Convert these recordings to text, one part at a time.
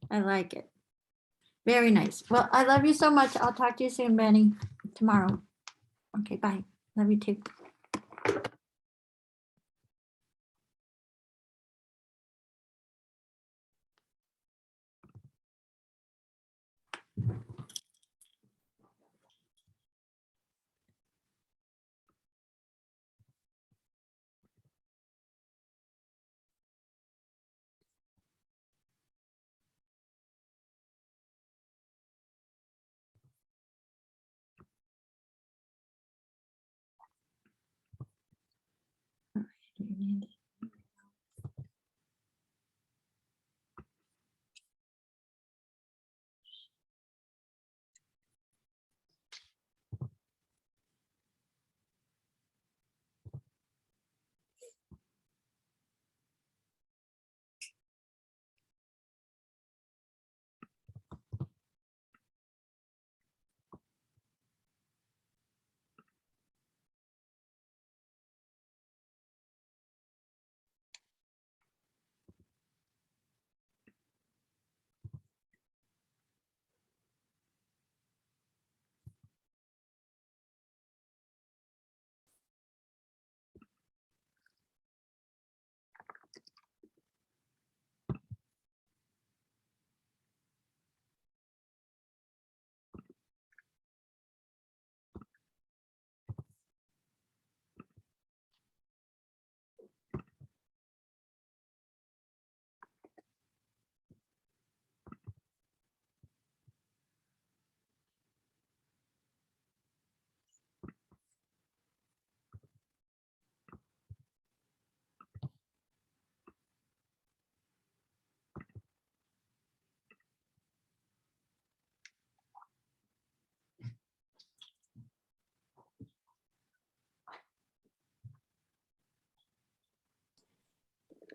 I like it. Very nice. Well, I love you so much. I'll talk to you soon, Benny, tomorrow. Okay, bye. Love you too.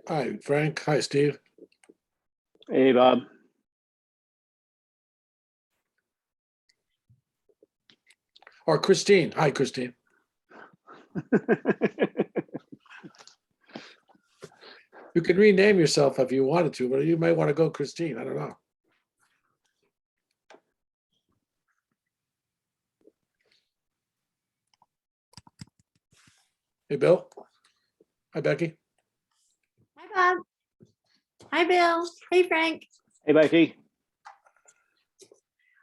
Hi, Frank. Hi, Steve. Hey, Bob. Or Christine. Hi, Christine. You can rename yourself if you wanted to, but you might want to go Christine. I don't know. Hey, Bill. Hi, Becky. Hi, Bob. Hi, Bill. Hey, Frank. Hey, Becky.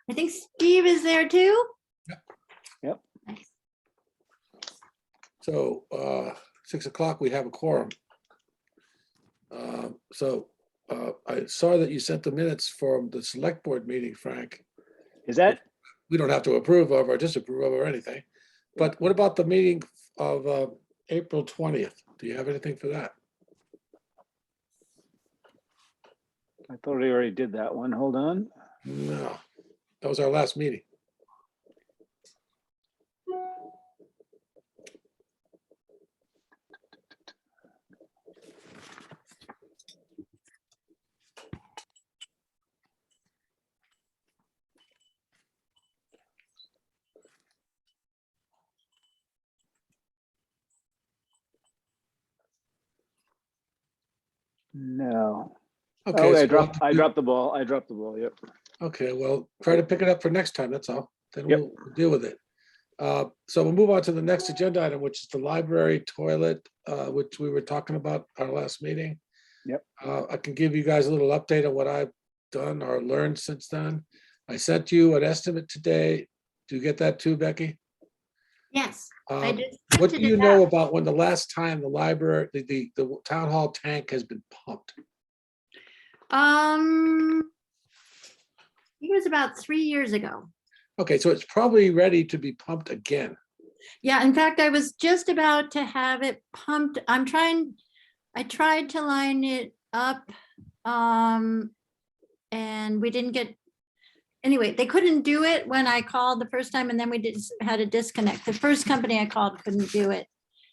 I think Steve is there too. Yep. Nice. So 6 o'clock, we have a quorum. I saw that you sent the minutes from the select board meeting, Frank. Is that? We don't have to approve of or disapprove of or anything. But what about the meeting of April 20th? Do you have anything for that? I thought we already did that one. Hold on. No, that was our last meeting. No. Okay, Okay, so I dropped the ball. I dropped the ball. Yep. okay, well, try to pick it up for next time, that's all. Then Yep. we'll deal with it. So we'll move on to the next agenda item, which is the library toilet, which we were talking about our last meeting. Yep. I can give you guys a little update on what I've done or learned since then. I sent you an estimate today. Do you get that too, Becky? Yes, I just What do printed you it know out. about when the last time the library, the town hall tank has been pumped? It was about 3 years ago. Okay, so it's probably ready to be pumped again. Yeah, in fact, I was just about to have it pumped. I tried to line it up. And we didn't get, anyway, they couldn't do it when I called the first time, and then we had a disconnect. The first company I called couldn't do it.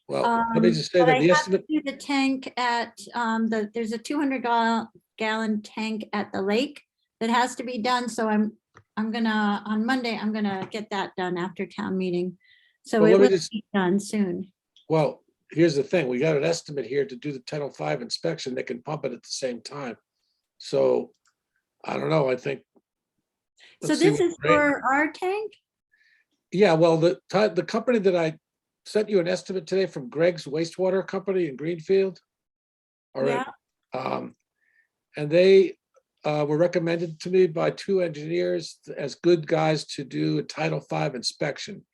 Well, let me just say But that I the have estimate, to do the tank at, there's a 200-gallon tank at the lake that has to be done, so I'm gonna, on Monday, I'm gonna get that done after town meeting. So Well, it let me will just- be done soon. well, here's the thing, we got an estimate here to do the 1005 inspection, they can pump it at the same time. So I don't know, I think. So let's see this what is Greg- for our tank? Yeah, well, the company that I sent you an estimate today from Greg's wastewater company in Greenfield. All right. And they were recommended to me by two engineers as good guys to do a Title V inspection.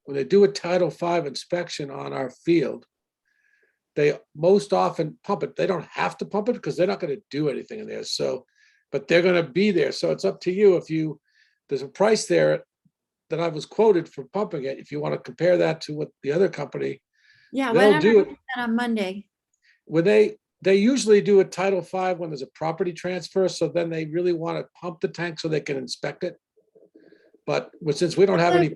When they do a Title V inspection on our field, they most often pump it. They don't have to pump it because they're not going to do anything in there. So, but they're going to be there. So it's up to you if you, there's a price there that I was quoted for pumping it. If you want to compare that to what the other company, Yeah, why they'll don't do I it. do that on Monday? When they usually do a Title V when there's a property transfer, so then they really want to pump the tank so they can inspect it. But since we don't have any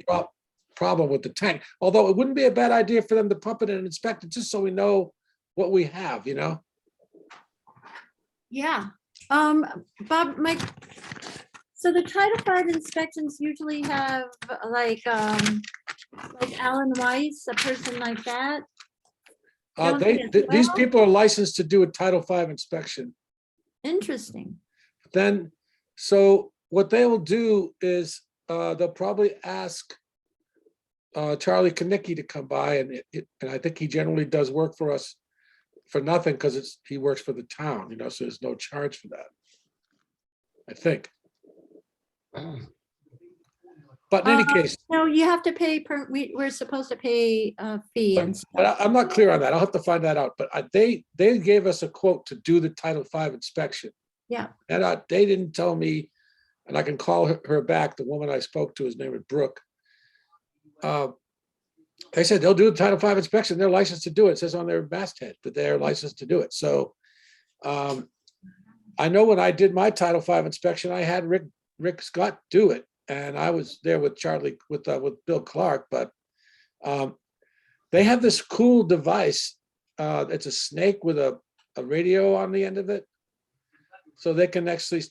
problem with the tank, although it wouldn't be a bad idea for them to pump it and inspect it, just so we know what we have, you know? Yeah, Bob, so the Title V inspections usually have like Alan Weiss, a person like that. Don't they as These well? people are licensed to do a Title V inspection. Interesting. Then, so what they will do is they'll probably ask Charlie Kanicki to come by, and I think he generally does work for us for nothing because he works for the town, you know, so there's no charge for that, I think. But in any case, No, you have to pay we're supposed to pay a fee and stuff. I'm not clear on that. I'll have to find that out. But they gave us a quote to do the Title V inspection. Yeah. And they didn't tell me, and I can call her back. The woman I spoke to, his name is Brooke. They said they'll do the Title V inspection. They're licensed to do it. It says on their masthead that they're licensed to do it. So I know when I did my Title V inspection, I had Rick Scott do it. And I was there with Charlie, with Bill Clark, but they have this cool device. It's a snake with a radio on the end of it. So they can actually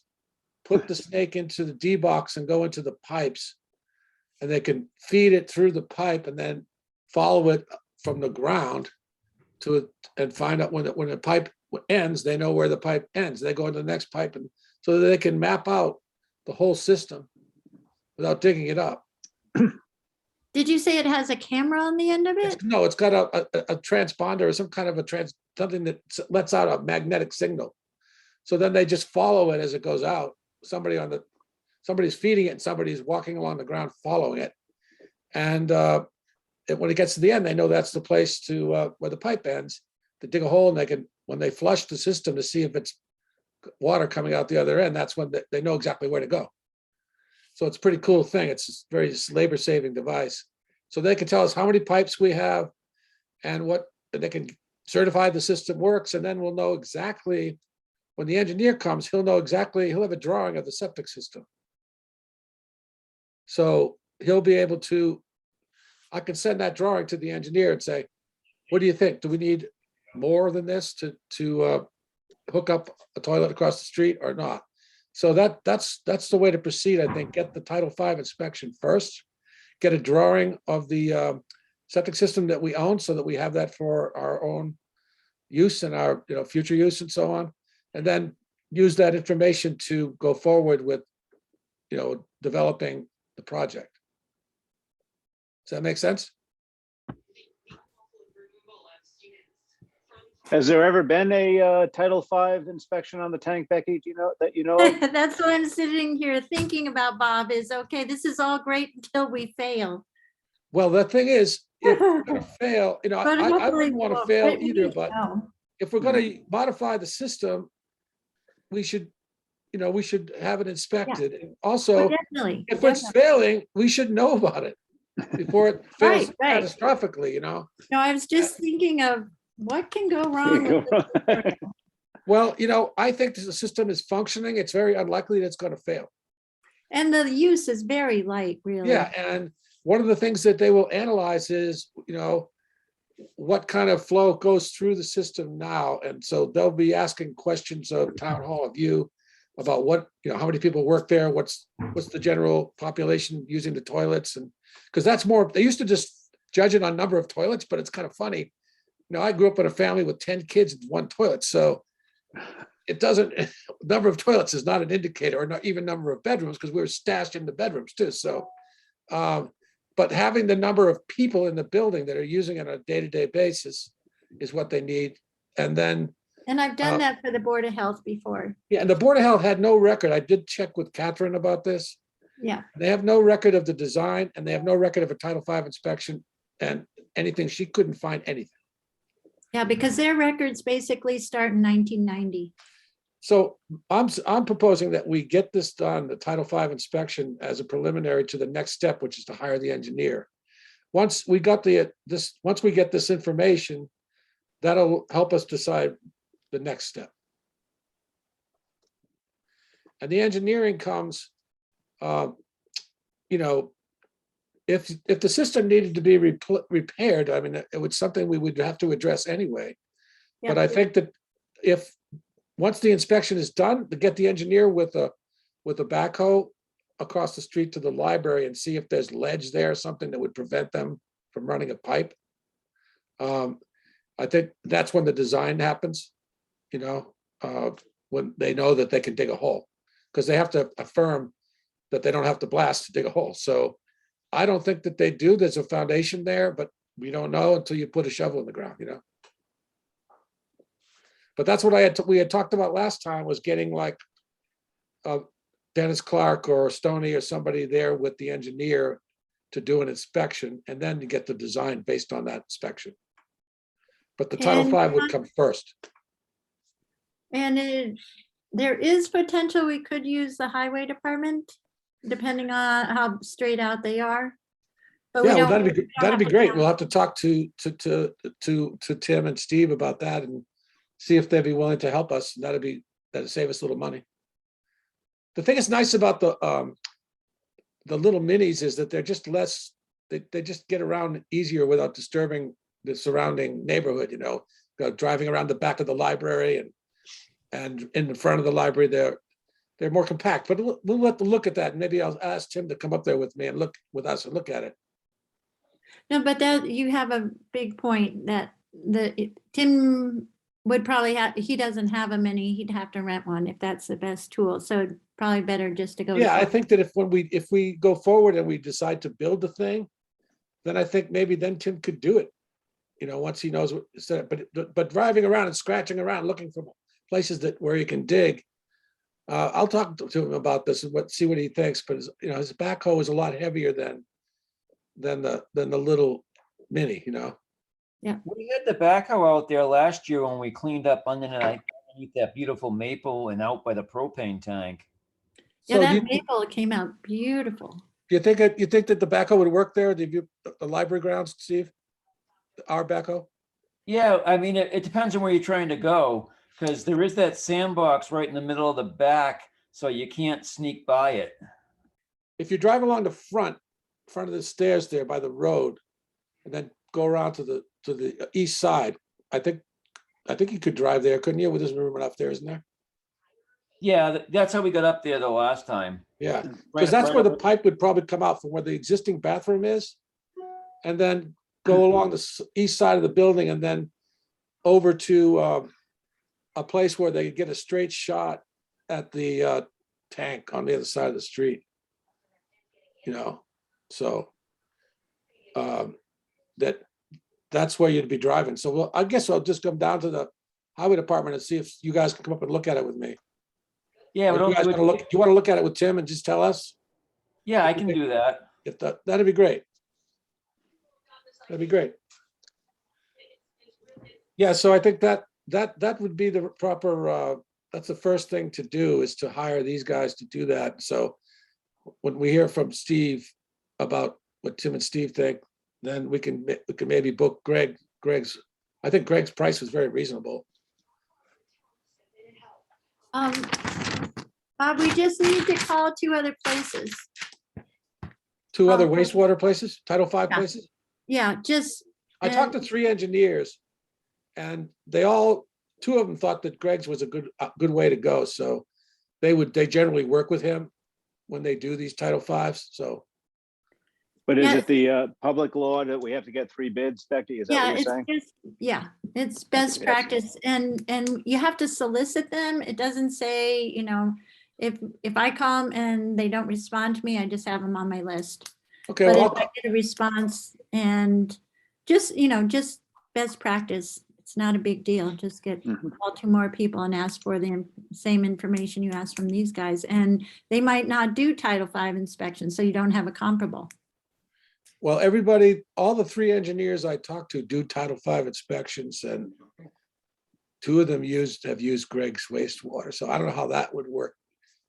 put the snake into the D box and go into the pipes, and they can feed it through the pipe and then follow it from the ground to it and find out when the pipe ends, they know where the pipe ends. They go into the next pipe, and so that they can map out the whole system without digging it up. Did you say it has a camera on the end of it? No, it's got a transponder or some kind of something that lets out a magnetic signal. So then they just follow it as it goes out. Somebody's feeding it and somebody's walking along the ground following it. And when it gets to the end, they know that's the place to where the pipe ends. They dig a hole, and they can, when they flush the system to see if it's water coming out the other end, that's when they know exactly where to go. So it's a pretty cool thing. It's a very labor-saving device. So they can tell us how many pipes we have and they can certify the system works, and then we'll know exactly, when the engineer comes, he'll have a drawing of the septic system. So he'll be able to, I can send that drawing to the engineer and say, what do you think? Do we need more than this to hook up a toilet across the street or not? So that's the way to proceed, I think. Get the Title V inspection first, get a drawing of the septic system that we own so that we have that for our own use and our future use and so on, and then use that information to go forward with developing the project. Does that make sense? Has there ever been a Title V inspection on the tank, Becky? Do you know that of? That's what I'm sitting here thinking about, Bob, is okay, this is all great until we fail. Well, the thing is, if we're gonna fail, But I hopefully wouldn't want to we'll- fail we either, need to but know. if we're gonna modify the system, we should have it inspected. And also, Definitely. if it's failing, we should know about it before it fails Right. catastrophically, No, I was just thinking of what can go wrong with this. Well, I think the system is functioning. It's very unlikely that it's going to fail. And the use is very light, really. Yeah, and one of the things that they will analyze is, what kind of flow goes through the system now. And so they'll be asking questions of town hall of you about how many people work there, what's the general population using the toilets, and because that's more, they used to just judge it on number of toilets, but it's kind of funny. I grew up in a family with 10 kids and one toilet. So it doesn't, number of toilets is not an indicator, or not even number of bedrooms, because we were stashed in the bedrooms too, so. But having the number of people in the building that are using it on a day-to-day basis is what they need. And then, And I've done that for the Board of Health before. yeah, and the Board of Health had no record. I did check with Catherine about this. Yeah, They have no record of the design, and they have no record of a Title V inspection and anything. She couldn't find anything. yeah, because their records basically start in 1990. So I'm proposing that we get this done, the Title V inspection, as a preliminary to the next step, which is to hire the engineer. Once we got once we get this information, that'll help us decide the next step. And the engineering comes, you know, if the system needed to be repaired, I mean, it was something we would have to address anyway. But Yeah. I think that once the inspection is done, to get the engineer with a backhoe across the street to the library and see if there's ledge there, something that would prevent them from running a pipe. I think that's when the design happens, you know, when they know that they can dig a hole, because they have to affirm that they don't have to blast to dig a hole. So I don't think that they do. There's a foundation there, but we don't know until you put a shovel in the ground, you know. But that's what we had talked about last time, was getting like Dennis Clark or Stoney or somebody there with the engineer to do an inspection, and then to get the design based on that inspection. But the Title V would come first. And there is potential we could use the highway department, depending on how straight out they are. But we Yeah, well, don't- that'd be great. We'll have to talk to Tim and Steve about that and see if they'd be willing to help us. That'd save us a little money. The thing that's nice about the little minis is that they're just less, they just get around easier without disturbing the surrounding neighborhood, you know, driving around the back of the library and in the front of the library, they're more compact. But we'll have to look at that, and maybe I'll ask Tim to come up there with me and look with us and look at it. No, but that, you have a big point that Tim would probably he doesn't have a mini, he'd have to rent one if that's the best tool. So probably better just to go. Yeah, I think that if we go forward and we decide to build the thing, then I think maybe then Tim could do it. You know, once he knows what, but driving around and scratching around looking for places where he can dig. I'll talk to him about this and see what he thinks. But his backhoe is a lot heavier than the little mini. You know. Yeah. We had the backhoe out there last year when we cleaned up underneath that beautiful maple and out by the propane tank. Yeah, So that maple came out beautiful. Do you think that the backhoe would work there? The library grounds, Steve? Our backhoe? Yeah, I mean, it depends on where you're trying to go, because there is that sandbox right in the middle of the back, so you can't sneak by it. If you drive along the front of the stairs there by the road, and then go around to the east side, I think you could drive there, couldn't you? With this room up there, isn't there? Yeah, that's how we got up there the last time. Yeah, Right- because that's right where the up- pipe would probably come out from where the existing bathroom is, and then go along the east side of the building, and then over to a place where they get a straight shot at the tank on the other side of the street. You know, so that's where you'd be driving. So I guess I'll just come down to the highway department and see if you guys can come up and look at it with me. Yeah, Or you want to look at it with Tim and just tell us? yeah, I can do that. If that'd be great. That'd be great. Yeah, so I think that would be the proper, that's the first thing to do, is to hire these guys to do that. So when we hear from Steve about what Tim and Steve think, then we can maybe book Greg's, I think Greg's price was very reasonable. Bob, we just need to call 2 other places. 2 other Okay. wastewater places, Title V Yeah. places? Yeah, just. I talked to 3 engineers, and 2 of them thought that Greg's was a good way to go. So they generally work with him when they do these Title Vs. So But is Yeah, it the public law that we have to get 3 bids, Becky? Is that Yeah, what you're saying? it's best Yes. practice and you have to solicit them. It doesn't say, if I come and they don't respond to me, I just have them on my list. Okay, But if well, I get a response and just best practice, it's not a big deal. Just get Mhm. call 2 more people and ask for the same information you asked from these guys. And they might not do Title V inspections, so you don't have a comparable. well, everybody, all the 3 engineers I talked to do Title V inspections, and 2 of them have used Greg's wastewater. So I don't know how that would work.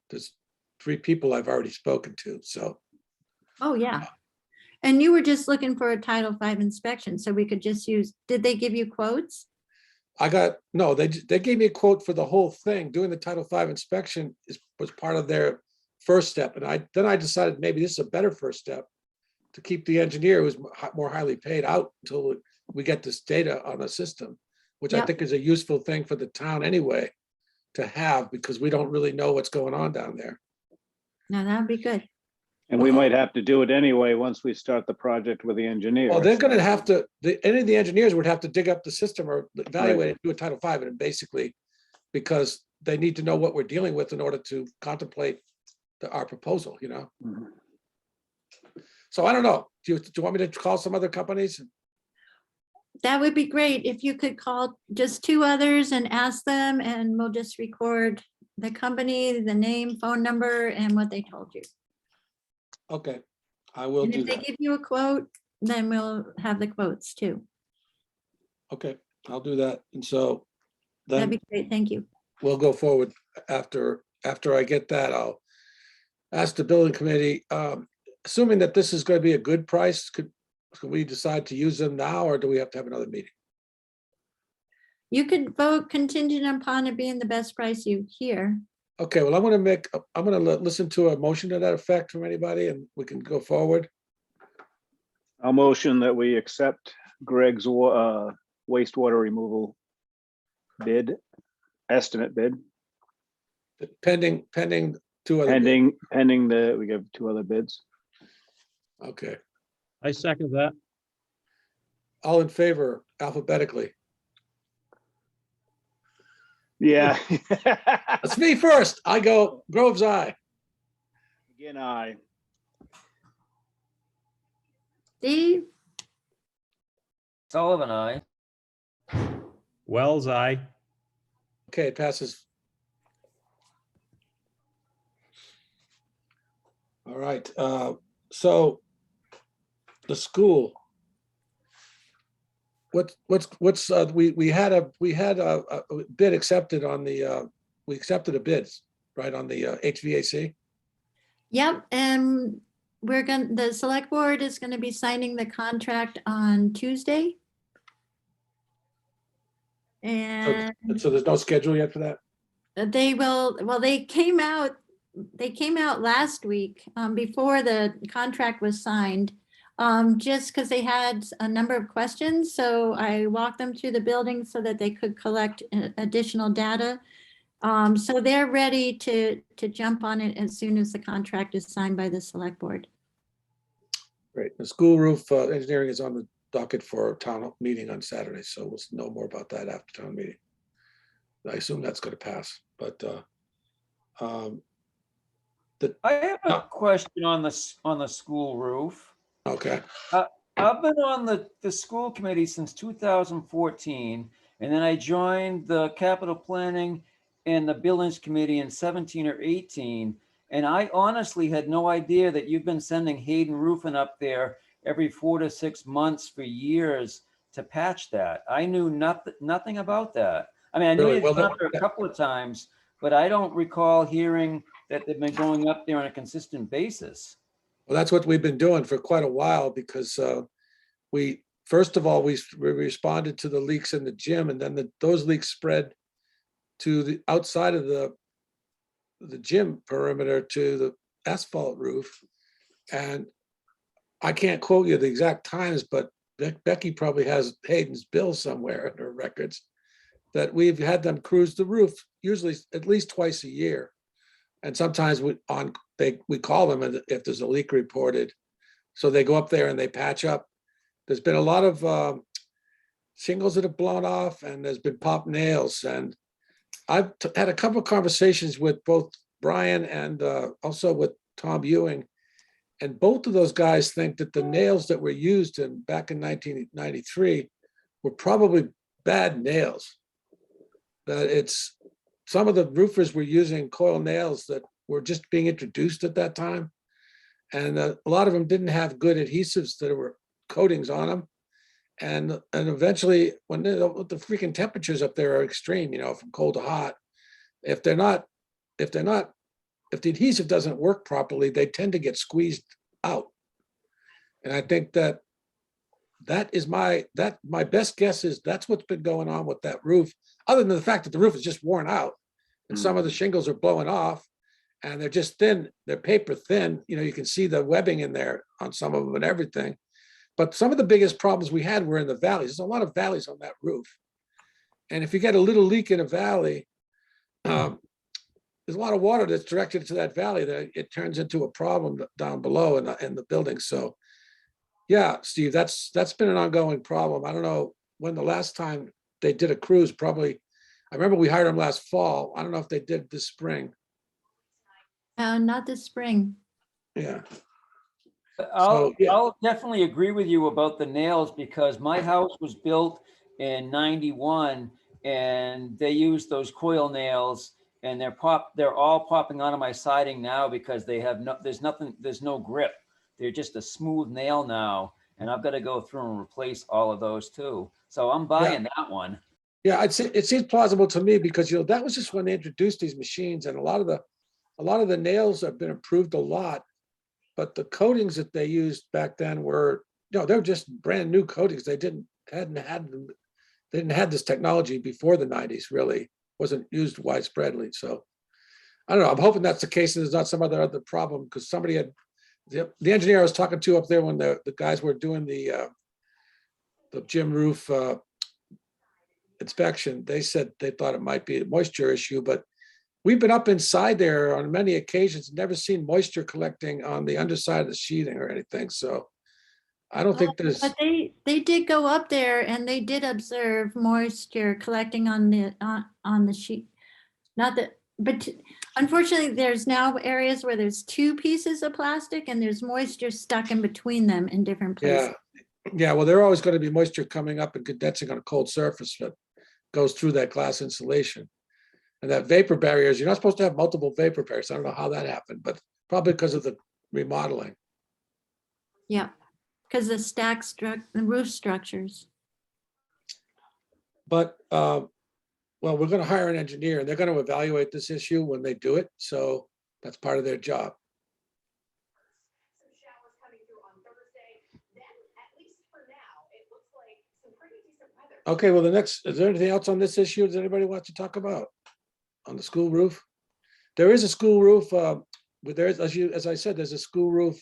There's 3 people I've already spoken to, so. Oh, yeah. And you were just looking for a Title V inspection, so we could just use, did they give you quotes? No, they gave me a quote for the whole thing. Doing the Title V inspection was part of their first step. And then I decided maybe this is a better first step to keep the engineer who's more highly paid out until we get this data on the system, which I Yep. think is a useful thing for the town anyway to have, because we don't really know what's going on down there. No, that would be good. And we might have to do it anyway once we start the project with the engineer. Well, they're gonna have to, any of the engineers would have to dig up the system or evaluate it, do a Title V, and basically, because they need to know what we're dealing with in order to contemplate our proposal, Mhm. So I don't know. Do you want me to call some other companies? That would be great if you could call just 2 others and ask them, and we'll just record the company, the name, phone number, and what they told you. Okay, I will And do if they that. give you a quote, then we'll have the quotes too. Okay, I'll do that. And so That'd then be great. Thank you. we'll go forward after I get that. I'll ask the building committee, assuming that this is going to be a good price, could we decide to use them now, or do we have to have another meeting? You could vote contingent upon it being the best price you hear. Okay, well, I'm gonna listen to a motion to that effect from anybody, and we can go forward. I'll motion that we accept Greg's wastewater removal estimate bid, Pending 2 other bids. pending we have 2 other bids. Okay, I second that. all in favor alphabetically. Yeah. That's me first. I go Grove's eye. Again, aye. Steve, Sullivan, I. Wells, I. Okay, it passes. All right, so the school. We had a bid accepted on the, we accepted a bids, right, on the HVAC? yep, and the select board is gonna be signing the contract on Tuesday. And So there's no schedule yet for that? they came out last week, before the contract was signed, just because they had a number of questions. So I walked them through the building so that they could collect additional data. So they're ready to jump on it as soon as the contract is signed by the select board. Great. The school roof engineering is on the docket for a town meeting on Saturday, so we'll know more about that after town meeting. I assume that's going to pass, but I have a No. question on the school roof. okay. I've been on the school committee since 2014, and then I joined the capital planning and the buildings committee in 17 or 18. And I honestly had no idea that you've been sending Hayden Roofing up there every 4 to 6 months for years to patch that. I knew nothing about that. I mean, I knew Really? you'd Well, gone there a couple of times, but I don't recall hearing that they've been going up there on a consistent basis. Well, that's what we've been doing for quite a while, because first of all, we responded to the leaks in the gym, and then those leaks spread to the outside of the gym perimeter to the asphalt roof. And I can't quote you the exact times, but Becky probably has Hayden's bill somewhere in her records that we've had them cruise the roof, usually at least twice a year. And sometimes we call them, and if there's a leak reported, So they go up there and they patch up. There's been a lot of shingles that have blown off, and there's been popped nails. And I've had a couple of conversations with both Brian and also with Tom Ewing. And both of those guys think that the nails that were used back in 1993 were probably bad nails. That it's some of the roofers were using coil nails that were just being introduced at that time. And a lot of them didn't have good adhesives that were coatings on them. And eventually, when the freaking temperatures up there are extreme, from cold to hot, if the adhesive doesn't work properly, they tend to get squeezed out. And I think that is my best guess is that's what's been going on with that roof, other than the fact that the roof is just worn out and some of the shingles are blowing off and they're just thin, they're paper thin. You can see the webbing in there on some of them and everything. But some of the biggest problems we had were in the valleys. There's a lot of valleys on that roof. And if you get a little leak in a valley, there's a lot of water that's directed to that valley that it turns into a problem down below in the building. So yeah, Steve, that's been an ongoing problem. I don't know when the last time they did a cruise, probably, I remember we hired them last fall. I don't know if they did this spring. Not this spring. Yeah. I'll, So, yeah. I'll definitely agree with you about the nails because my house was built in 91 and they used those coil nails and they're all popping out of my siding now because there's no grip. They're just a smooth nail now. And I've got to go through and replace all of those too. So I'm buying that one. Yeah, it seems plausible to me because that was just when they introduced these machines, and a lot of the nails have been improved a lot, but the coatings that they used back then were they were just brand new coatings. They didn't have this technology before the 90s. Really wasn't used widespreadly. So I don't know. I'm hoping that's the case and there's not some other problem because somebody had the engineer I was talking to up there when the guys were doing the gym roof inspection. They said they thought it might be a moisture issue, but we've been up inside there on many occasions, never seen moisture collecting on the underside of the sheathing or anything. So I don't think there's. But they did go up there and they did observe moisture collecting on the sheet. Not that, but unfortunately, there's now areas where there's two pieces of plastic and there's moisture stuck in between them in different places. Yeah. Well, there's always going to be moisture coming up and condensing on a cold surface that goes through that glass insulation. And that vapor barriers, you're not supposed to have multiple vapor barriers. I don't know how that happened, but probably because of the remodeling. Yeah, because the roof structures. But well, we're going to hire an engineer and they're going to evaluate this issue when they do it. So that's part of their job. Okay, well, is there anything else on this issue? Does anybody want to talk about on the school roof? There is a school roof, as I said, there's a school roof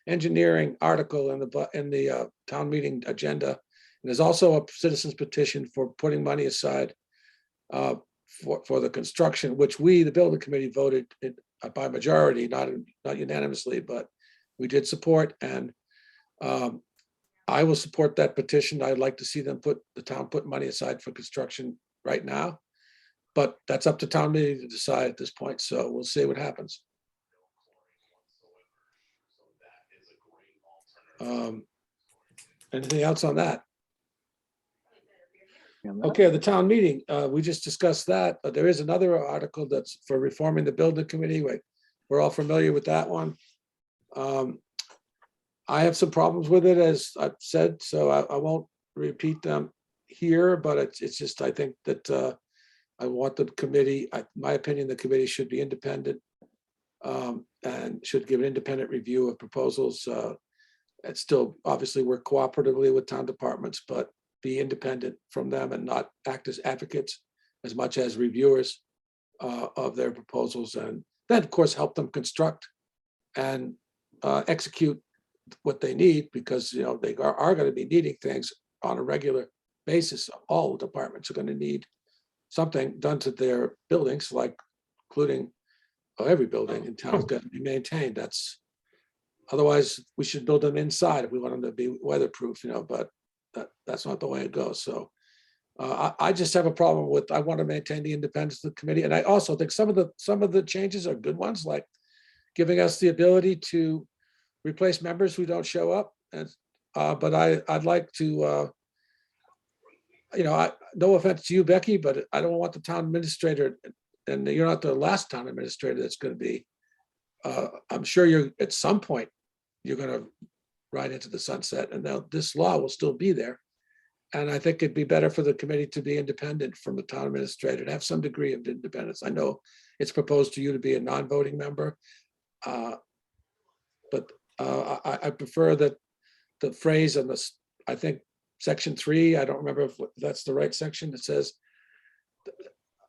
engineering article in the town meeting agenda. And there's also a citizen's petition for putting money aside for the construction, which the building committee voted by majority, not unanimously, but we did support. And I will support that petition. I'd like to see the town put money aside for construction right now, but that's up to town meeting to decide at this point. So we'll see what happens. Anything else on that? Okay, the town meeting, we just discussed that. There is another article that's for reforming the building committee. We're all familiar with that one. I have some problems with it, as I've said, so I won't repeat them here, but it's just, I think that I want the committee, my opinion, the committee should be independent and should give an independent review of proposals. And still obviously work cooperatively with town departments, but be independent from them and not act as advocates as much as reviewers of their proposals. And then, of course, help them construct and execute what they need, because they are going to be needing things on a regular basis. All departments are going to need something done to their buildings, like including every building in town is going to be maintained. Otherwise, we should build them inside if we want them to be weatherproof, but that's not the way it goes. So I just have a problem with, I want to maintain the independence of the committee. And I also think some of the changes are good ones, like giving us the ability to replace members who don't show up. And but I'd like to, no offense to you, Becky, but I don't want the town administrator, and you're not the last town administrator that's going to be. I'm sure you're at some point you're going to ride into the sunset, and now this law will still be there. And I think it'd be better for the committee to be independent from the town administrator and have some degree of independence. I know it's proposed to you to be a non-voting member, but I prefer that the phrase in this, I think section 3, I don't remember if that's the right section that says,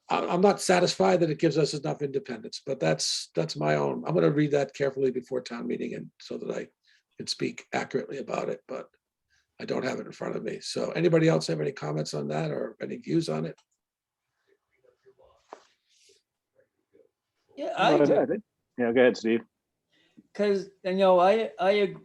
I'm not satisfied that it gives us enough independence, but that's my own. I'm going to read that carefully before town meeting, and so that I can speak accurately about it, but I don't have it in front of me. So anybody else have any comments on that or any views on it? Yeah, I think- Yeah, go ahead, Steve. Because, I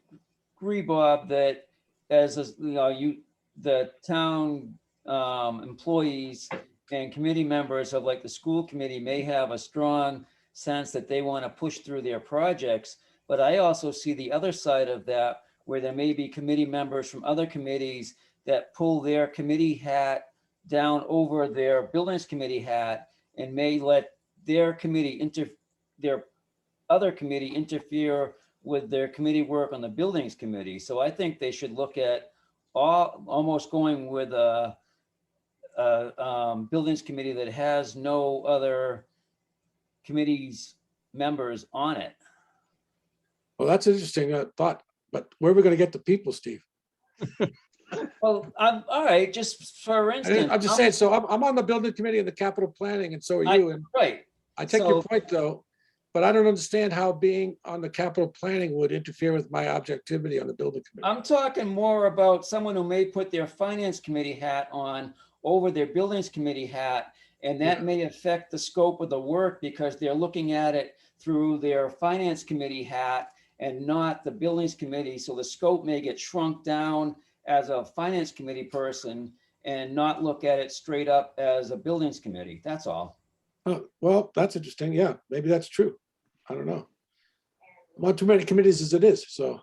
agree, Bob, that as, the town employees and committee members of like the school committee may have a strong sense that they want to push through their projects. But I also see the other side of that, where there may be committee members from other committees that pull their committee hat down over their buildings committee hat and may let their their other committee interfere with their committee work on the buildings committee. So I think they should look at almost going with a buildings committee that has no other committees members on it. Well, that's an interesting thought, but where are we going to get the people, Steve? Well, all right, just for instance. I'm just saying, so I'm on the building committee and the capital planning, and so are you. And Right. I take your So- point though, but I don't understand how being on the capital planning would interfere with my objectivity on the building committee. I'm talking more about someone who may put their finance committee hat on over their buildings committee hat, and that Yeah. may affect the scope of the work because they're looking at it through their finance committee hat and not the buildings committee. So the scope may get shrunk down as a finance committee person and not look at it straight up as a buildings committee. That's all. Oh, well, that's interesting. Yeah, maybe that's true. I don't know. I'm on too many committees as it is, so.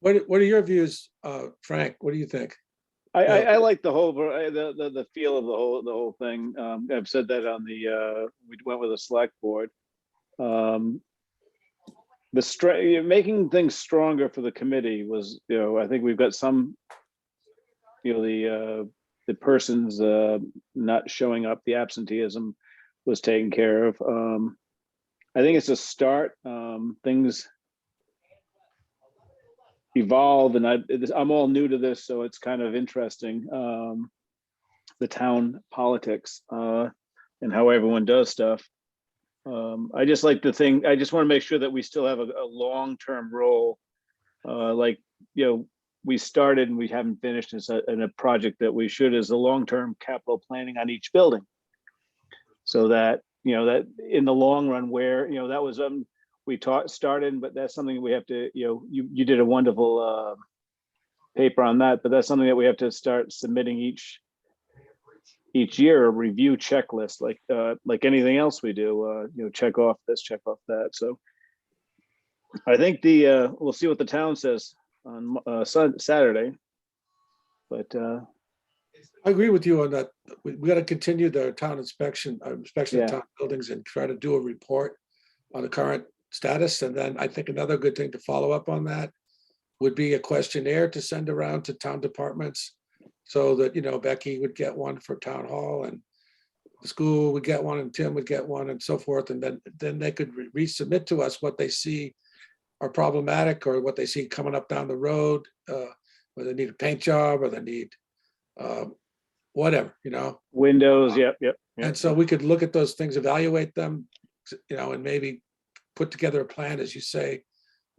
What are your views, Frank? What do you think? I like the whole, the feel of the whole thing. I've said that on the, we went with a select board. Making things stronger for the committee was, I think we've got some, the person's not showing up, the absenteeism was taken care of. I think it's a start. Things evolve, and I'm all new to this, so it's kind of interesting. The town politics and how everyone does stuff. I just like to think, I just want to make sure that we still have a long-term role. We started and we haven't finished in a project that we should, is the long-term capital planning on each building. So that, that in the long run, where, that was, we started, but that's something we have to, you did a wonderful paper on that, but that's something that we have to start submitting each year, a review checklist, like anything else we do, check off this, check off that. So I think we'll see what the town says on Saturday, but I agree with you on that. We got to continue the town inspection Yeah. of town buildings and try to do a report on the current status. And then I think another good thing to follow up on that would be a questionnaire to send around to town departments, so that, Becky would get one for town hall, and the school would get one, and Tim would get one, and so forth. And then they could resubmit to us what they see are problematic, or what they see coming up down the road, whether they need a paint job or they need whatever, Windows, yep. And so we could look at those things, evaluate them, and maybe put together a plan, as you say,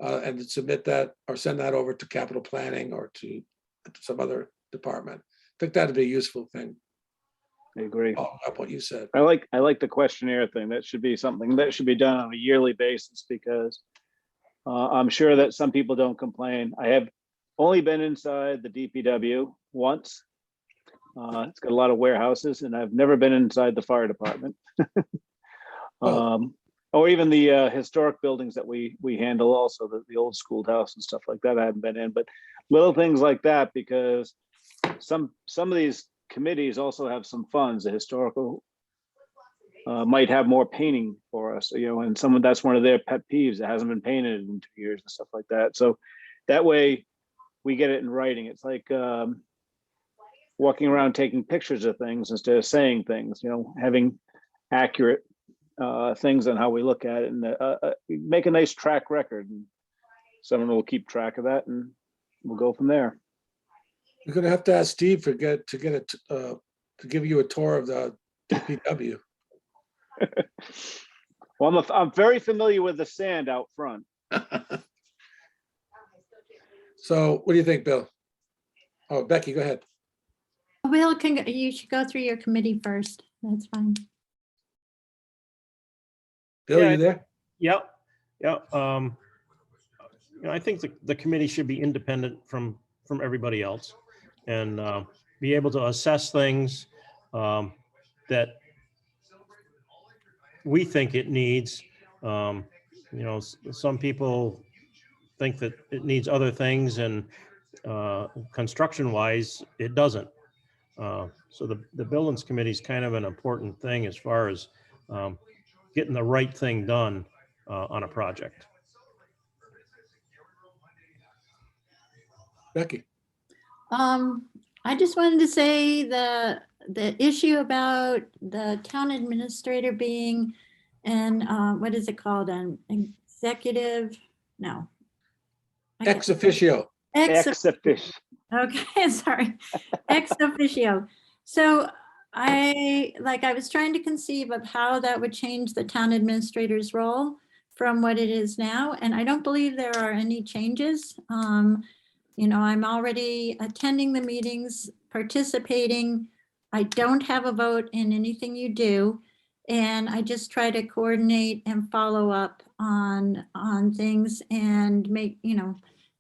and submit that or send that over to capital planning or to some other department. I think that'd be a useful thing. I agree. follow up what you said. I like the questionnaire thing. That should be something that should be done on a yearly basis, because I'm sure that some people don't complain. I have only been inside the DPW once. It's got a lot of warehouses, and I've never been inside the fire department. Or even the historic buildings that we handle, also the old schoolhouse and stuff like that. I haven't been in, but little things like that, because some of these committees also have some funds. The historical might have more painting for us, and that's one of their pet peeves. It hasn't been painted in 2 years and stuff like that. So that way we get it in writing. It's like walking around taking pictures of things instead of saying things, having accurate things on how we look at it, and make a nice track record, and someone will keep track of that, and we'll go from there. You're gonna have to ask Steve to give you a tour of the DPW. Well, I'm very familiar with the sand out front. So what do you think, Bill? Oh, Becky, go ahead. Bill, you should go through your committee first. That's fine. Bill, Yeah, you there? Yep. I think the committee should be independent from everybody else, and be able to assess things that we think it needs. Some people think that it needs other things, and construction wise, it doesn't. So the buildings committee is kind of an important thing as far as getting the right thing done on a project. Becky? I just wanted to say the issue about the town administrator being what is it called? An executive? No. Ex officio. Ex officio. Okay, sorry. Ex officio. So I was trying to conceive of how that would change the town administrator's role from what it is now. And I don't believe there are any changes. I'm already attending the meetings, participating. I don't have a vote in anything you do. And I just try to coordinate and follow up on things, and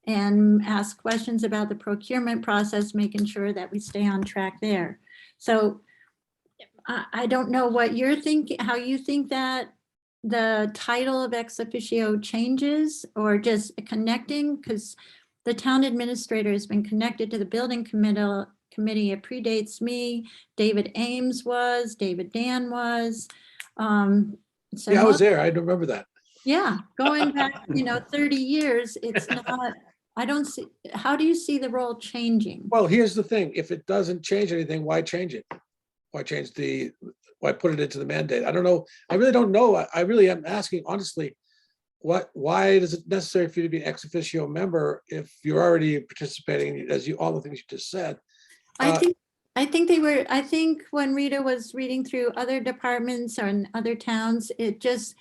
and ask questions about the procurement process, making sure that we stay on track there. So I don't know what you're thinking, how you think that the title of ex officio changes, or just connecting, because the town administrator has been connected to the building committee. It predates me. David Ames was, David Dan was. So Yeah, I was there. I remember that. yeah, going back, 30 years, it's not, I don't see, how do you see the role changing? Well, here's the thing. If it doesn't change anything, why change it? Why put it into the mandate? I don't know. I really don't know. I really am asking honestly, why is it necessary for you to be an ex officio member if you're already participating, all the things you just said? I think when Rita was reading through other departments or in other towns, it just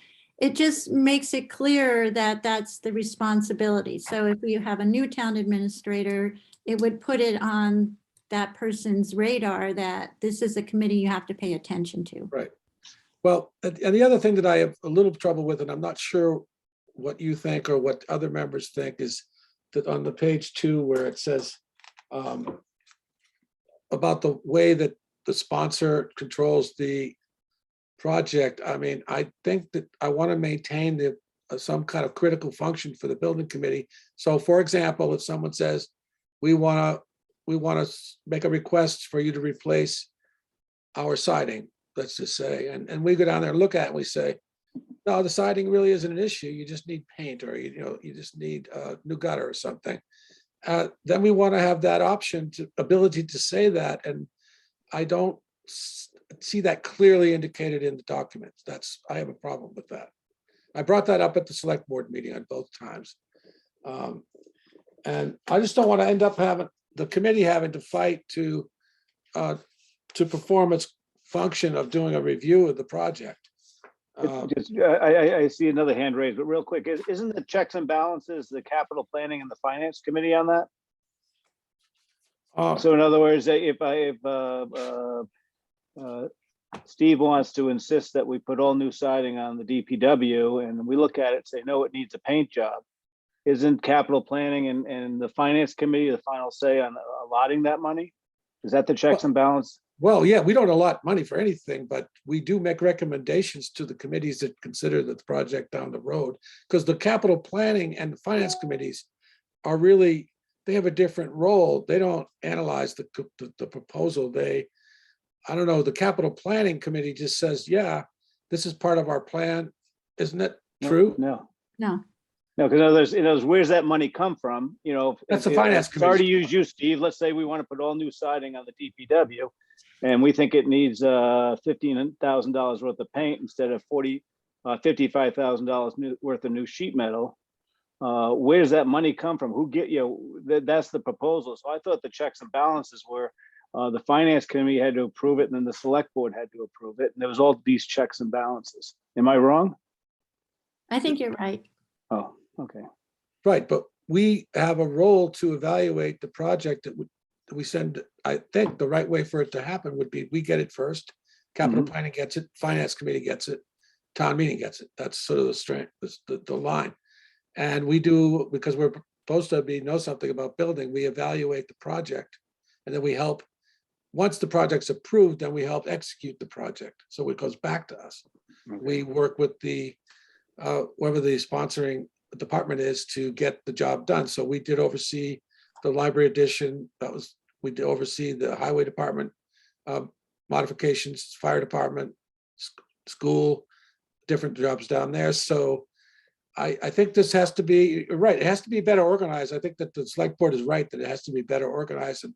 makes it clear that that's the responsibility. So if you have a new town administrator, it would put it on that person's radar that this is a committee you have to pay attention to. Right. Well, and the other thing that I have a little trouble with, and I'm not sure what you think or what other members think, is that on the page 2 where it says about the way that the sponsor controls the project. I mean, I think that I want to maintain some kind of critical function for the building committee. So for example, if someone says, we want to make a request for you to replace our siding, let's just say, and we go down there and look at it and we say, no, the siding really isn't an issue. You just need paint, or you just need a new gutter or something. Then we want to have that ability to say that, and I don't see that clearly indicated in the documents. I have a problem with that. I brought that up at the select board meeting on both times, and I just don't want to end up having the committee having to fight to perform its function of doing a review of the project. I see another hand raised, but real quick, isn't the checks and balances the capital planning and the finance committee on that? So in other words, if Steve wants to insist that we put all new siding on the DPW, and we look at it and say, no, it needs a paint job. Isn't capital planning and the finance committee the final say on allotting that money? Is that the checks and balance? Well, yeah, we don't allot money for anything, but we do make recommendations to the committees that consider the project down the road. Because the capital planning and the finance committees are really, they have a different role. They don't analyze the proposal. I don't know, the capital planning committee just says, yeah, this is part of our plan. Isn't it true? No. No, Because in others, where's that money come from? That's the finance Sorry to committee. use you, Steve. Let's say we want to put all new siding on the DPW, and we think it needs $15,000 worth of paint instead of $55,000 worth of new sheet metal. Where does that money come from? That's the proposal. So I thought the checks and balances were the finance committee had to approve it, and then the select board had to approve it, and there was all these checks and balances. Am I wrong? I think you're right. Oh, okay. Right, but we have a role to evaluate the project that we send. I think the right way for it to happen would be we get it first, capital planning gets it, finance committee gets it, town meeting gets it. That's sort of the strength, the line. And we do, because we're supposed to know something about building, we evaluate the project, and then we help. Once the project's approved, then we help execute the project. So it goes back to us. Okay. We work with the whoever the sponsoring department is to get the job done. So we did oversee the library addition. We did oversee the highway department modifications, fire department, school, different jobs down there. So I think this has to be right. It has to be better organized. I think that the select board is right that it has to be better organized, and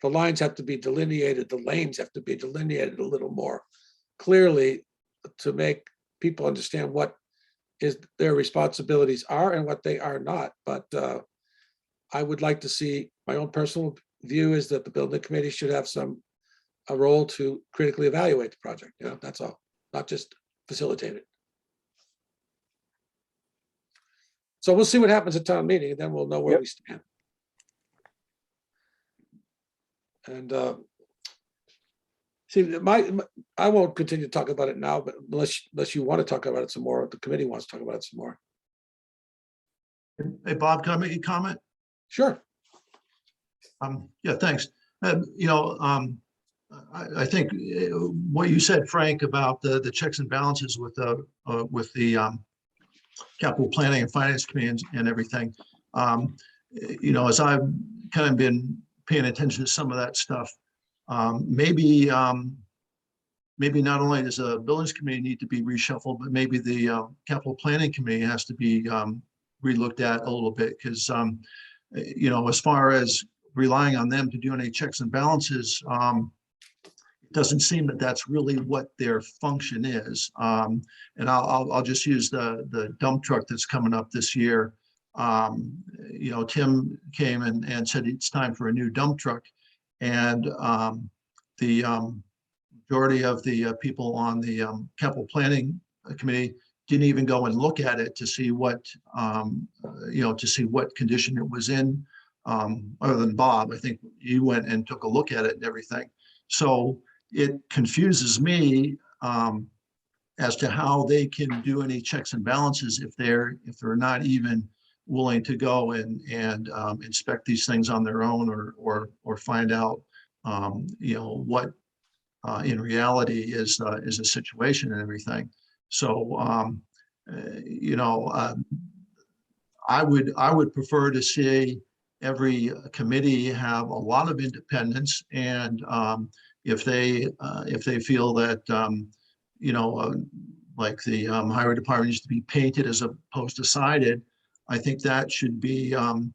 the lines have to be delineated. The lanes have to be delineated a little more clearly to make people understand what their responsibilities are and what they are not. But I would like to see, my own personal view is that the building committee should have a role to critically evaluate the project. That's all, not just facilitate it. So we'll see what happens at town meeting, and then we'll know where we stand. And see, I won't continue to talk about it now, but unless you want to talk about it some more, the committee wants to talk about it some more. Hey, Bob, can I make a comment? Sure. Yeah, thanks. I think what you said, Frank, about the checks and balances with the capital planning and finance committee and everything. As I've kind of been paying attention to some of that stuff, maybe not only does the buildings committee need to be reshuffled, but maybe the capital planning committee has to be relooked at a little bit, because as far as relying on them to do any checks and balances, it doesn't seem that that's really what their function is. And I'll just use the dump truck that's coming up this year. Tim came and said it's time for a new dump truck, and the majority of the people on the capital planning committee didn't even go and look at it to see what condition it was in. Other than Bob, I think he went and took a look at it and everything. So it confuses me as to how they can do any checks and balances if they're not even willing to go and inspect these things on their own, or find out what in reality is a situation and everything. So I would prefer to see every committee have a lot of independence, and if they feel that like the highway department needs to be painted as opposed to sided, I think that should be their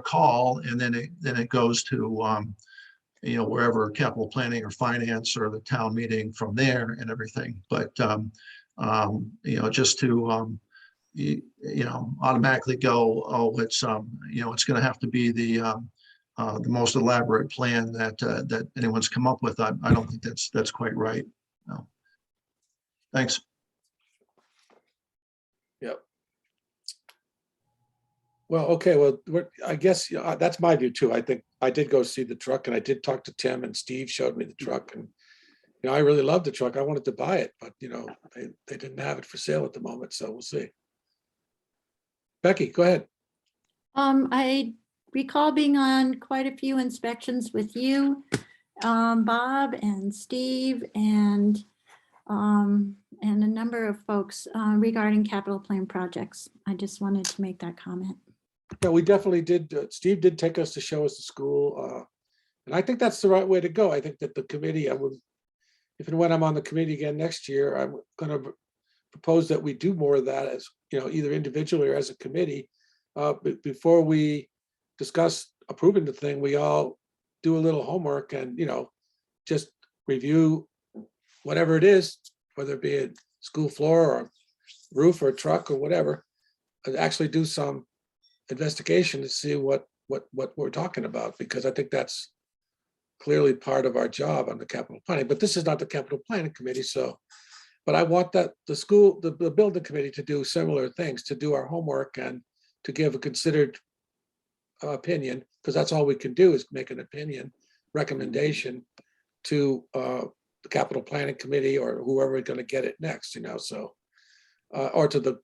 call, and then it goes to wherever capital planning or finance or the town meeting from there and everything. But just to automatically go, oh, it's it's going to have to be the most elaborate plan that anyone's come up with. I don't think that's quite right. No. Thanks. Yep. Well, okay, well, I guess that's my view too. I think I did go see the truck and I did talk to Tim, and Steve showed me the truck, and I really loved the truck. I wanted to buy it, but they didn't have it for sale at the moment, so we'll see. Becky, go ahead. I recall being on quite a few inspections with you, Bob and Steve, and a number of folks regarding capital plan projects. I just wanted to make that comment. Yeah, we definitely did. Steve did take us to show us the school. And I think that's the right way to go. I think that the committee, if and when I'm on the committee again next year, I'm going to propose that we do more of that as, either individually or as a committee. Before we discuss approving the thing, we all do a little homework and, just review whatever it is, whether it be a school floor or roof or truck or whatever, and actually do some investigation to see what we're talking about, because I think that's clearly part of our job on the capital planning. But this is not the capital planning committee, so. But I want that the building committee to do similar things, to do our homework and to give a considered opinion, because that's all we can do is make an opinion recommendation to the capital planning committee or whoever is going to get it next, so or to the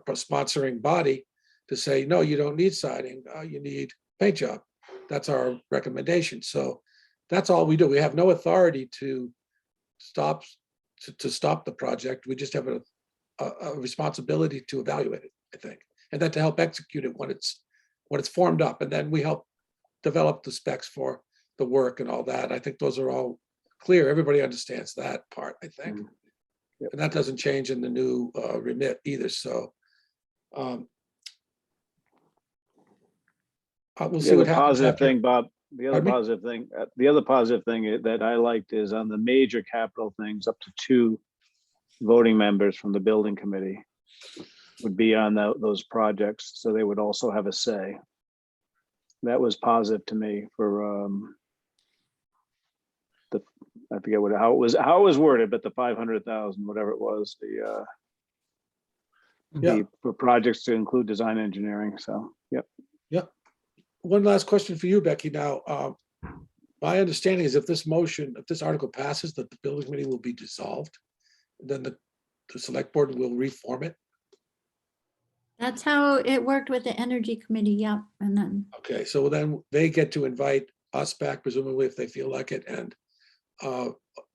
sponsoring body to say, no, you don't need siding, you need paint job. That's our recommendation. So that's all we do. We have no authority to stop the project. We just have a responsibility to evaluate it, I think, and then to help execute it when it's formed up, and then we help develop the specs for the work and all that. I think those are all clear. Everybody understands that part, I think. Yep. And that doesn't change in the new remit either. So we'll see what happens. Positive after. thing, Bob. The other Pardon me? positive thing that I liked is on the major capital things, up to 2 voting members from the building committee would be on those projects, so they would also have a say. That was positive to me for I forget how it was worded, but the 500,000, whatever it was, for projects to include design engineering. So, yep. One last question for you, Becky. Now, my understanding is if this article passes, that the building committee will be dissolved, then the select board will reform it. That's how it worked with the energy committee. Yep. And then. Okay, so then they get to invite us back, presumably if they feel like it, and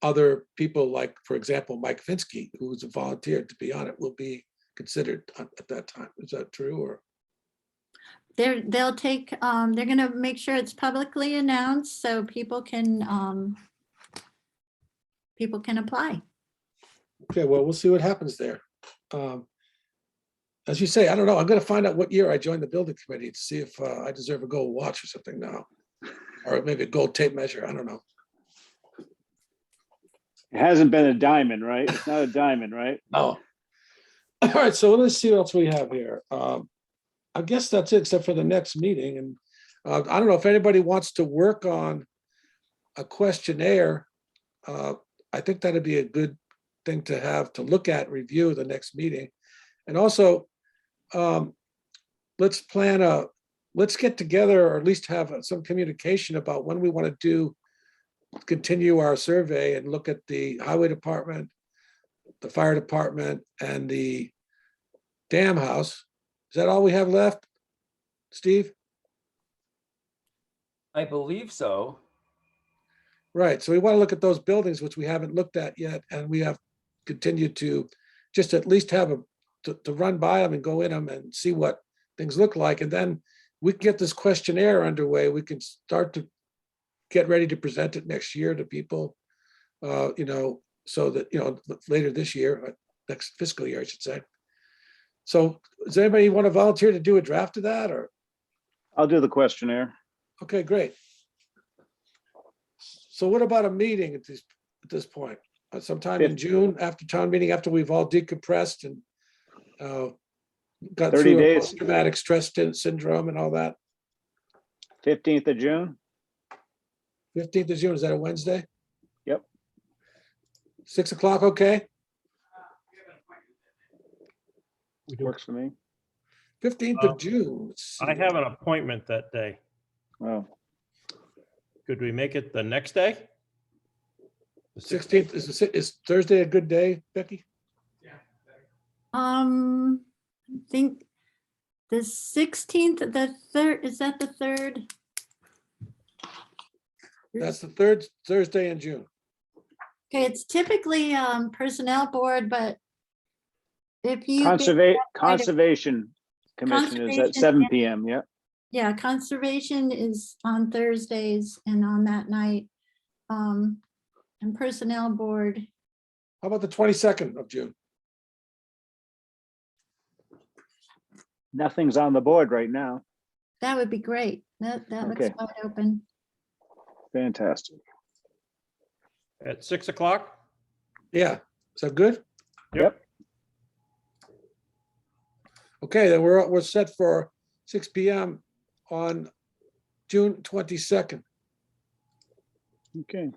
other people like, for example, Mike Finsky, who's volunteered to be on it, will be considered at that time. Is that true? Or They'll take, they're going to make sure it's publicly announced so people can apply. okay, well, we'll see what happens there. As you say, I don't know. I'm going to find out what year I joined the building committee to see if I deserve a gold watch or something now, or maybe a gold tape measure. I don't know. It hasn't been a diamond, right? It's not a diamond, right? No. All right, so let's see what else we have here. I guess that's it, except for the next meeting. And I don't know if anybody wants to work on a questionnaire. I think that'd be a good thing to have to look at, review the next meeting. And also, let's get together, or at least have some communication about when we want to continue our survey and look at the highway department, the fire department, and the dam house. Is that all we have left, Steve? I believe so. Right, so we want to look at those buildings, which we haven't looked at yet, and we have continued to just at least have to run by them and go in them and see what things look like. And then we can get this questionnaire underway. We can start to get ready to present it next year to people, so that, later this year, next fiscal year, I should say. So does anybody want to volunteer to do a draft of that, or? I'll do the questionnaire. Okay, great. So what about a meeting at this point? Sometime in June, after town meeting, after we've all decompressed and got 30 through days. post-traumatic stress syndrome and all that. 15th of June. 15th of June, is that a Wednesday? Yep. 6 o'clock, okay? We do. Works for me. 15th of June. Let's see. I have an appointment that day. Oh, Could we make it the next day? The 16th, is Thursday a good day, Becky? I think the 16th, the third, is that the third? That's the third Thursday in June. Okay, it's typically Personnel Board, but if you. Conservation Commission is at Conservation, 7 PM, yeah. Yeah, Conservation is on Thursdays and on that night. And Personnel Board, How about the 22nd of June? Nothing's on the board right now. that would be great. That looks Okay. wide open. Fantastic. At 6 o'clock? Yeah, is that good? Yep. Okay, then we're set for 6 PM on June 22nd. Okay.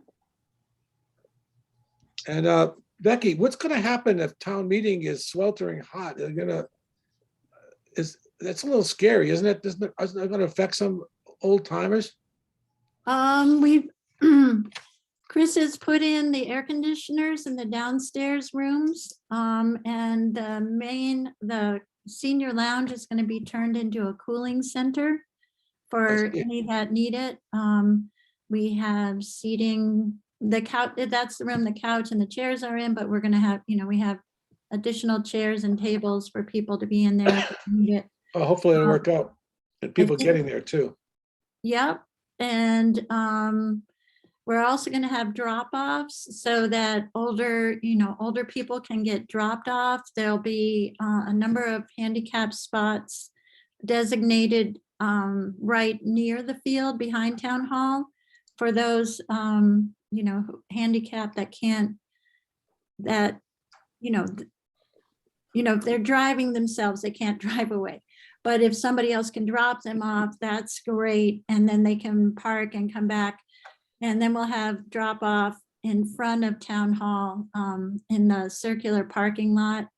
And Becky, what's gonna happen if town meeting is sweltering hot? That's a little scary, isn't it? Isn't it gonna affect some old timers? We've, Chris has put in the air conditioners in the downstairs rooms. And the senior lounge is gonna be turned into a cooling center for see. any that need it. We have seating, the couch, that's the room the couch and the chairs are in, but we're gonna have, we have additional chairs and tables for people to be in there if they need it. Hopefully it'll work out. And people think- getting there too. Yep, and we're also gonna have drop-offs so that older people can get dropped off. There'll be a number of handicap spots designated right near the field behind Town Hall for those, handicapped that can't, if they're driving themselves, they can't drive away. But if somebody else can drop them off, that's great. And then they can park and come back. And then we'll have drop off in front of Town Hall in the circular parking lot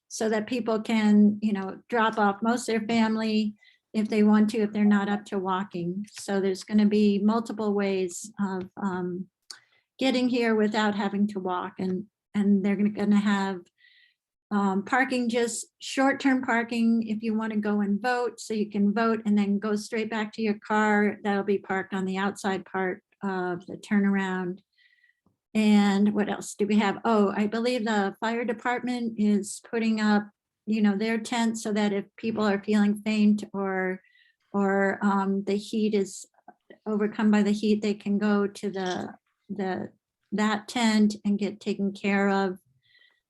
so that people can, drop off most of their family if they want to, if they're not up to walking. So there's going to be multiple ways of getting here without having to walk. And they're going to have parking, just short-term parking if you want to go and vote, so you can vote and then go straight back to your car. That'll be parked on the outside part of the turnaround. And what else do we have? Oh, I believe the fire department is putting up, their tent so that if people are feeling faint or the heat is overcome by the heat, they can go to that tent and get taken care of.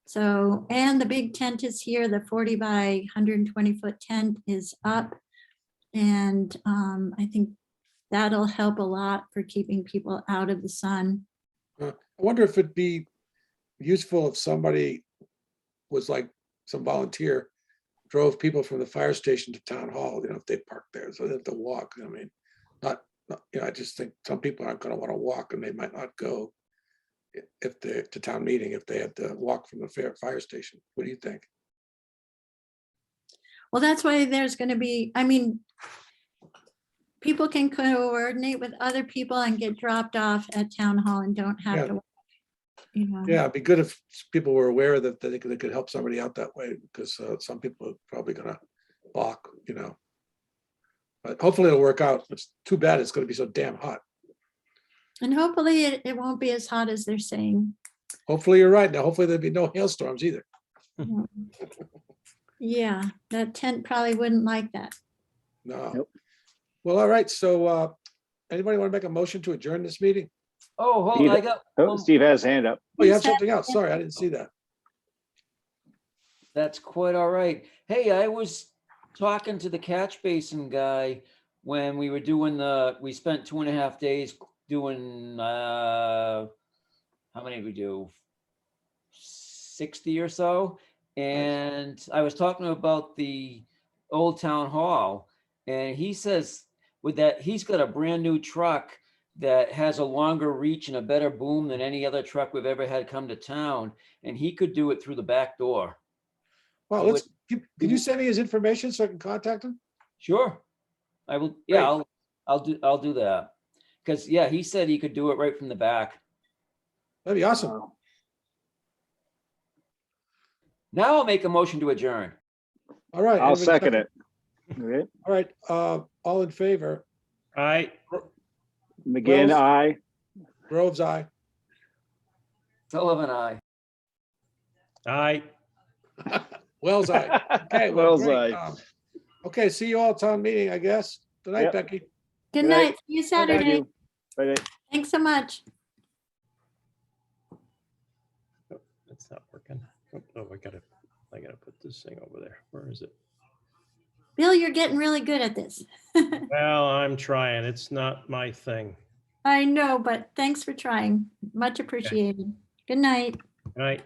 So, and the big tent is here, the 40 by 120-foot tent is up. And I think that'll help a lot for keeping people out of the sun. I wonder if it'd be useful if somebody was like some volunteer, drove people from the fire station to Town Hall, if they parked there, so they have to walk. I mean, I just think some people aren't gonna want to walk and they might not go if they're to town meeting, if they had to walk from the fire station. What do you think? Well, that's why there's going to be, people can coordinate with other people and get dropped off at Town Hall and don't have Yeah. to, Yeah, it'd be good if people were aware that they could help somebody out that way, because some people are probably gonna balk, But hopefully it'll work out. It's too bad it's gonna be so damn hot. And hopefully it won't be as hot as they're saying. Hopefully you're right. Now, hopefully there'll be no hailstorms either. Yeah, that tent probably wouldn't like that. No. Nope. Well, all right. So anybody want to make a motion to adjourn this meeting? Oh, hold Steve- on, I got, Oh, one- Steve has his hand up. Oh, you have something else? Sorry, I didn't see that. that's quite all right. Hey, I was talking to the catch basin guy when we were doing we spent 2.5 days doing, how many did we do? 60 or so. And I was talking about the old town hall, and he says with that, he's got a brand new truck that has a longer reach and a better boom than any other truck we've ever had come to town. And he could do it through the back door. Well, I let's Can you send me his information so I can contact him? Sure. I will, yeah, I'll do that. Because, yeah, he said he could do it right from the back. That'd be awesome. Now I'll make a motion to adjourn. All right. I'll anybody second it. Okay. All right, all in favor? Aye. McGinn, Wells? aye. Groves, aye. Sullivan, aye. Aye. Wells, aye. Okay, well, Wells, great. aye. Okay, see you all at town meeting, I guess. Good night, Yep. Becky. Good Good night. night. See you Thank Saturday. you. Bye. Thanks so much. That's not working. Oh, I gotta put this thing over there. Where is it? Bill, you're getting really good at this. Well, I'm trying. It's not my thing. I know, but thanks for trying. Much appreciated. Good night. Good night.